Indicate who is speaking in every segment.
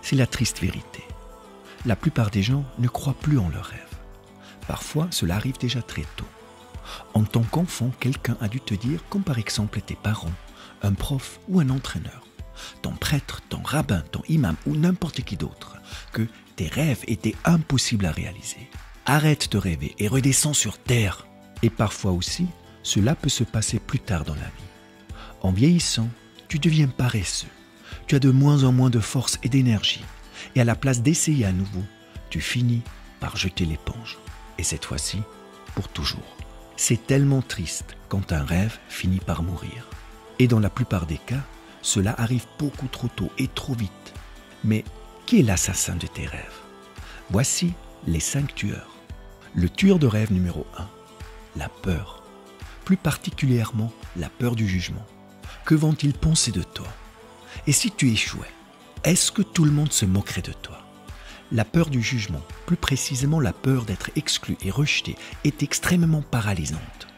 Speaker 1: c'est la triste vérité. La plupart des gens ne croient plus en leurs rêves. Parfois, cela arrive déjà très tôt. En tant qu'enfant, quelqu'un a dû te dire, comme par exemple tes parents, un prof ou un entraîneur, ton prêtre, ton rabbin, ton imam ou n'importe qui d'autre, que tes rêves étaient impossibles à réaliser. Arrête de rêver et redescends sur terre. Et parfois aussi, cela peut se passer plus tard dans la vie. En vieillissant, tu deviens paresseux. Tu as de moins en moins de force et d'énergie. Et à la place d'essayer à nouveau, tu finis par jeter l'éponge. Et cette fois-ci, pour toujours. C'est tellement triste quand un rêve finit par mourir. Et dans la plupart des cas, cela arrive beaucoup trop tôt et trop vite. Mais qui est l'assassin de tes rêves? Voici les 5 tueurs. Le tueur de rêve numéro 1, la peur. Plus particulièrement, la peur du jugement. Que vont-ils penser de toi? Et si tu échouais, est-ce que tout le monde se moquerait de toi? La peur du jugement, plus précisément la peur d'être exclu et rejeté, est extrêmement paralysante.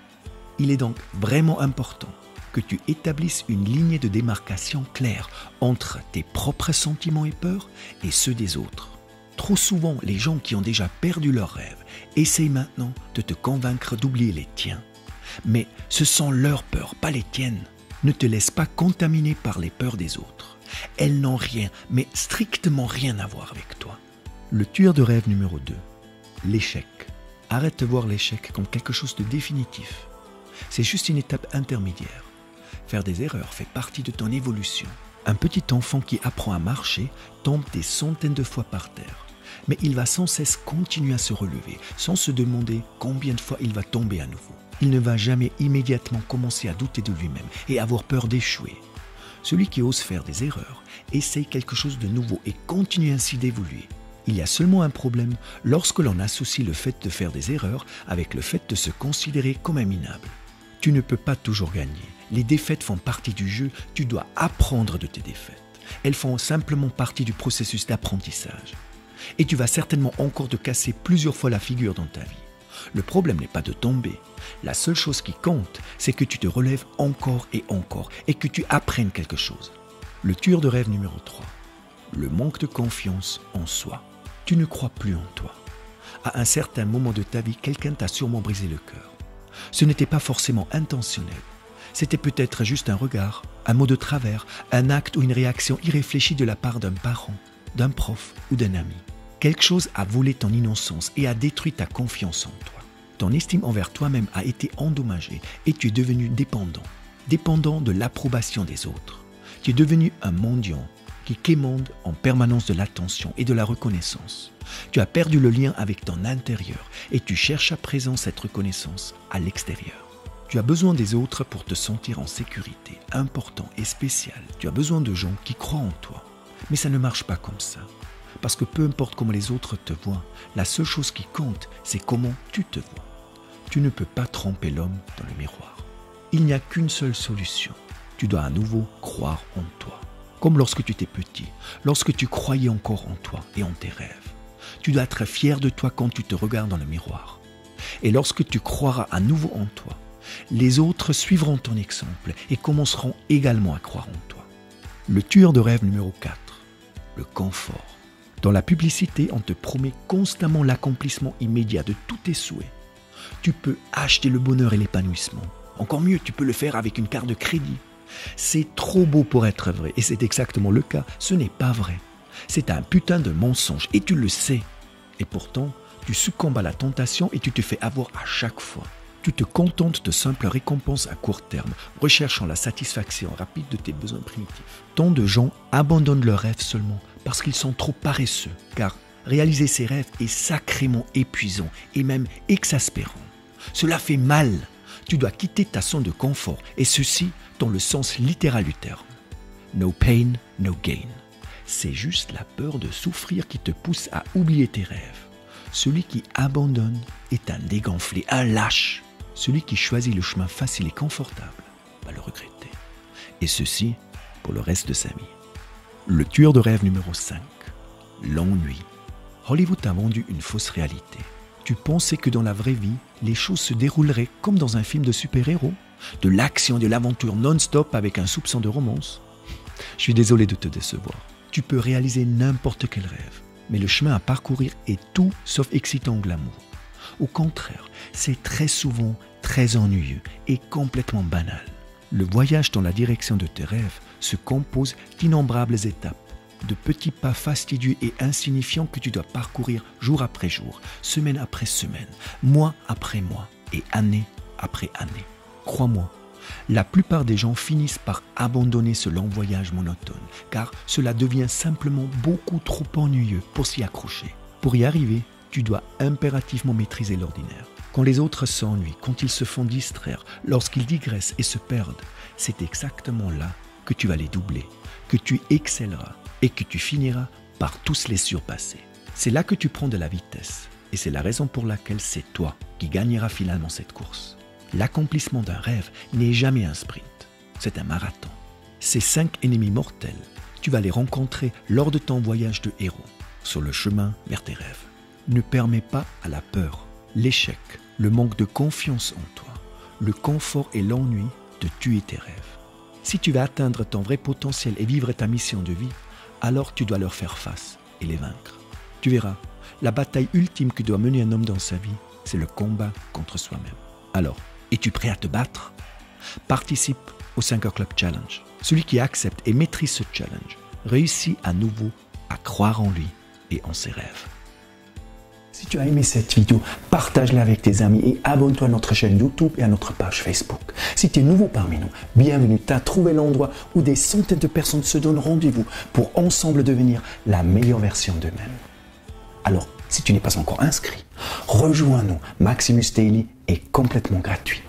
Speaker 1: Il est donc vraiment important que tu établisses une ligne de démarcation claire entre tes propres sentiments et peurs et ceux des autres. Trop souvent, les gens qui ont déjà perdu leurs rêves essayent maintenant de te convaincre d'oublier les tiens. Mais ce sont leurs peurs, pas les tiennes. Ne te laisse pas contaminer par les peurs des autres. Elles n'ont rien, mais strictement rien à voir avec toi. Le tueur de rêve numéro 2, l'échec. Arrête de voir l'échec comme quelque chose de définitif. C'est juste une étape intermédiaire. Faire des erreurs fait partie de ton évolution. Un petit enfant qui apprend à marcher tombe des centaines de fois par terre. Mais il va sans cesse continuer à se relever, sans se demander combien de fois il va tomber à nouveau. Il ne va jamais immédiatement commencer à douter de lui-même et avoir peur d'échouer. Celui qui ose faire des erreurs essaye quelque chose de nouveau et continue ainsi d'évoluer. Il y a seulement un problème lorsque l'on associe le fait de faire des erreurs avec le fait de se considérer comme un minable. Tu ne peux pas toujours gagner. Les défaites font partie du jeu, tu dois apprendre de tes défaites. Elles font simplement partie du processus d'apprentissage. Et tu vas certainement encore te casser plusieurs fois la figure dans ta vie. Le problème n'est pas de tomber. La seule chose qui compte, c'est que tu te relèves encore et que tu apprennes quelque chose. Le tueur de rêve numéro 3. Le manque de confiance en soi. Tu ne crois plus en toi. À un certain moment de ta vie, quelqu'un t'a sûrement brisé le cœur. Ce n'était pas forcément intentionnel. C'était peut-être juste un regard, un mot de travers, un acte ou une réaction irréfléchie de la part d'un parent, d'un prof ou d'un ami. Quelque chose a volé ton innocence et a détruit ta confiance en toi. Ton estime envers toi-même a été endommagée et tu es devenu dépendant de l'approbation des autres. Tu es devenu un mendiant qui quémande en permanence de l'attention et de la reconnaissance. Tu as perdu le lien avec ton intérieur et tu cherches à présent cette reconnaissance à l'extérieur. Tu as besoin des autres pour te sentir en sécurité, important et spécial. Tu as besoin de gens qui croient en toi. Mais ça ne marche pas comme ça. Parce que peu importe comment les autres te voient, la seule chose qui compte, c'est comment tu te vois. Tu ne peux pas tromper l'homme dans le miroir. Il n'y a qu'une seule solution. Tu dois à nouveau croire en toi. Comme lorsque tu étais petit, lorsque tu croyais encore en toi et en tes rêves. Tu dois être fier de toi quand tu te regardes dans le miroir. Et lorsque tu croiras à nouveau en toi, les autres suivront ton exemple et commenceront également à croire en toi. Le tueur de rêve numéro 4, le confort. Dans la publicité, on te promet constamment l'accomplissement immédiat de tous tes souhaits. Tu peux acheter le bonheur et l'épanouissement. Encore mieux, tu peux le faire avec une carte de crédit. C'est trop beau pour être vrai et c'est exactement le cas. Ce n'est pas vrai. C'est un putain de mensonge et tu le sais. Et pourtant, tu succombes à la tentation et tu te fais avoir à chaque fois. Tu te contentes de simples récompenses à court terme, recherchant la satisfaction rapide de tes besoins primitifs. Tant de gens abandonnent leurs rêves seulement parce qu'ils sont trop paresseux, car réaliser ses rêves est sacrément épuisant et même exaspérant. Cela fait mal. Tu dois quitter ta zone de confort, et ceci dans le sens littéral du terme. No pain, no gain. C'est juste la peur de souffrir qui te pousse à oublier tes rêves. Celui qui abandonne est un dégonflé, un lâche. Celui qui choisit le chemin facile et confortable va le regretter. Et ceci pour le reste de sa vie. Le tueur de rêve numéro 5, l'ennui. Hollywood t'a vendu une fausse réalité. Tu pensais que dans la vraie vie, les choses se dérouleraient comme dans un film de super-héros, de l'action et de l'aventure non-stop avec un soupçon de romance. Je suis désolé de te décevoir. Tu peux réaliser n'importe quel rêve, mais le chemin à parcourir est tout sauf excitant ou glamour. Au contraire, c'est très souvent très ennuyeux et complètement banal. Le voyage dans la direction de tes rêves se compose d'innombrables étapes, de petits pas fastidieux et insignifiants que tu dois parcourir jour après jour, semaine après semaine, mois après mois et année après année. Crois-moi, la plupart des gens finissent par abandonner ce long voyage monotone, car cela devient simplement beaucoup trop ennuyeux pour s'y accrocher. Pour y arriver, tu dois impérativement maîtriser l'ordinaire. Quand les autres s'ennuient, quand ils se font distraire, lorsqu'ils digressent et se perdent, c'est exactement là que tu vas les doubler, que tu excelleras et que tu finiras par tous les surpasser. C'est là que tu prends de la vitesse et c'est la raison pour laquelle c'est toi qui gagneras finalement cette course. L'accomplissement d'un rêve n'est jamais un sprint, c'est un marathon. Ces 5 ennemis mortels, tu vas les rencontrer lors de ton voyage de héros, sur le chemin vers tes rêves. Ne permets pas à la peur, l'échec, le manque de confiance en toi, le confort et l'ennui de tuer tes rêves. Si tu veux atteindre ton vrai potentiel et vivre ta mission de vie, alors tu dois leur faire face et les vaincre. Tu verras, la bataille ultime que doit mener un homme dans sa vie, c'est le combat contre soi-même. Alors, es-tu prêt à te battre? Participe au 5 Club Challenge. Celui qui accepte et maîtrise ce challenge réussit à nouveau à croire en lui et en ses rêves. Si tu as aimé cette vidéo, partage-la avec tes amis et abonne-toi à notre chaîne YouTube et à notre page Facebook. Si tu es nouveau parmi nous, bienvenue, tu as trouvé l'endroit où des centaines de personnes se donnent rendez-vous pour ensemble devenir la meilleure version d'eux-mêmes. Alors, si tu n'es pas encore inscrit, rejoins-nous. Maximus Daily est complètement gratuit.